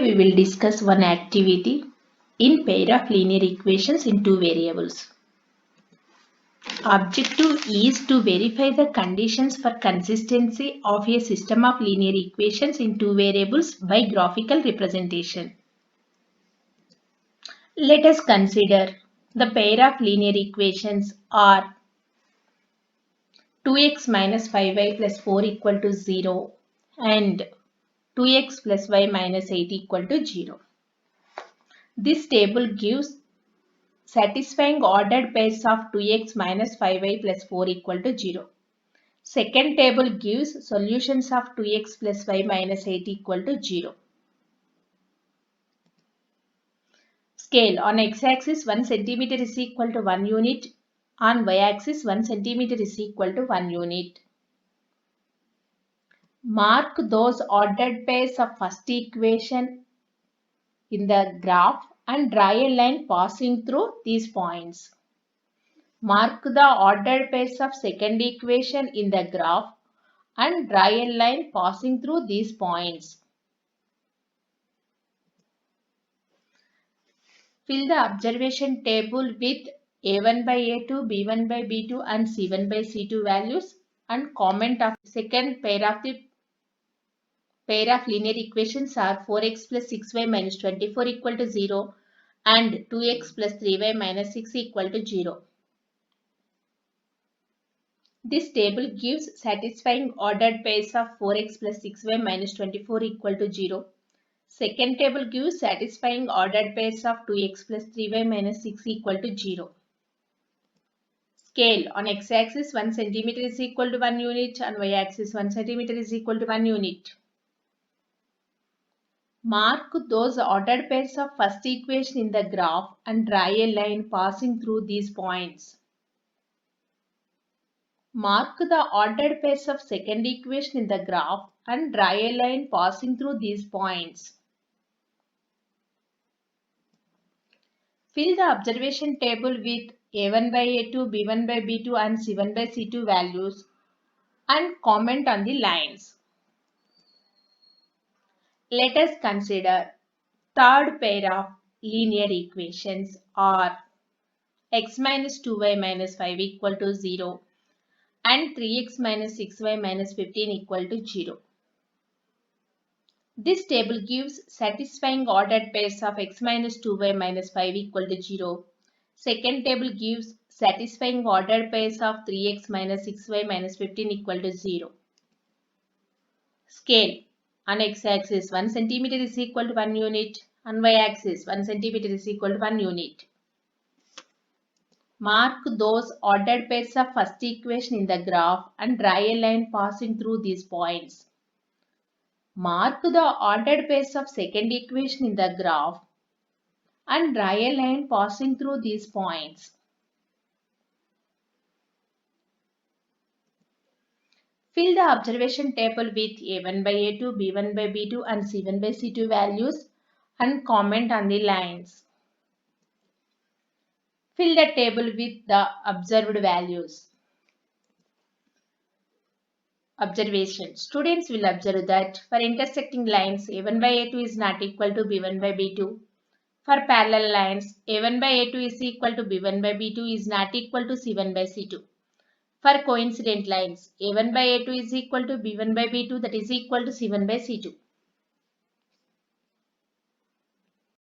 we will discuss one activity in pair of linear equations in two variables. Objective is to verify the conditions for consistency of a system of linear equations in two variables by graphical representation. Let us consider the pair of linear equations are 2x minus 5y plus 4 equal to 0 and 2x plus y minus 8 equal to 0. This table gives satisfying ordered pairs of 2x minus 5y plus 4 equal to 0. Second table gives solutions of 2x plus y minus 8 equal to 0. Scale on x-axis 1 cm is equal to 1 unit. On y-axis 1 cm is equal to 1 unit. Mark those ordered pairs of first equation in the graph and draw a line passing through these points. Mark the ordered pairs of second equation in the graph and draw a line passing through these points. Fill the observation table with A1 by A2, B1 by B2 and C1 by C2 values and comment of the second pair of linear equations are 4x plus 6y minus 24 equal to 0 and 2x plus 3y minus 6 equal to 0. This table gives satisfying ordered pairs of 4x plus 6y minus 24 equal to 0. Second table gives satisfying ordered pairs of 2x plus 3y minus 6 equal to 0. Scale on x-axis 1 cm is equal to 1 unit and y-axis 1 cm is equal to 1 unit. Mark those ordered pairs of first equation in the graph and draw a line passing through these points. Mark the ordered pairs of second equation in the graph and draw a line passing through these points. Fill the observation table with A1 by A2, B1 by B2 and C1 by C2 values and comment on the lines. Let us consider third pair of linear equations are x minus 2y minus 5 equal to 0 and 3x minus 6y minus 15 equal to 0. This table gives satisfying ordered pairs of x minus 2y minus 5 equal to 0. Second table gives satisfying ordered pairs of 3x minus 6y minus 15 equal to 0. Scale on x-axis 1 cm is equal to 1 unit and y-axis 1 cm is equal to 1 unit. Mark those ordered pairs of first equation in the graph and draw a line passing through these points. Mark the ordered pairs of second equation in the graph and draw a line passing through these points. Fill the observation table with A1 by A2, B1 by B2 and C1 by C2 values and comment on the lines. Fill the table with the observed values. Observation. Students will observe that for intersecting lines A1 by A2 is not equal to B1 by B2. For parallel lines A1 by A2 is equal to B1 by B2 is not equal to C1 by C2. For coincident lines A1 by A2 is equal to B1 by B2 that is equal to C1 by C2.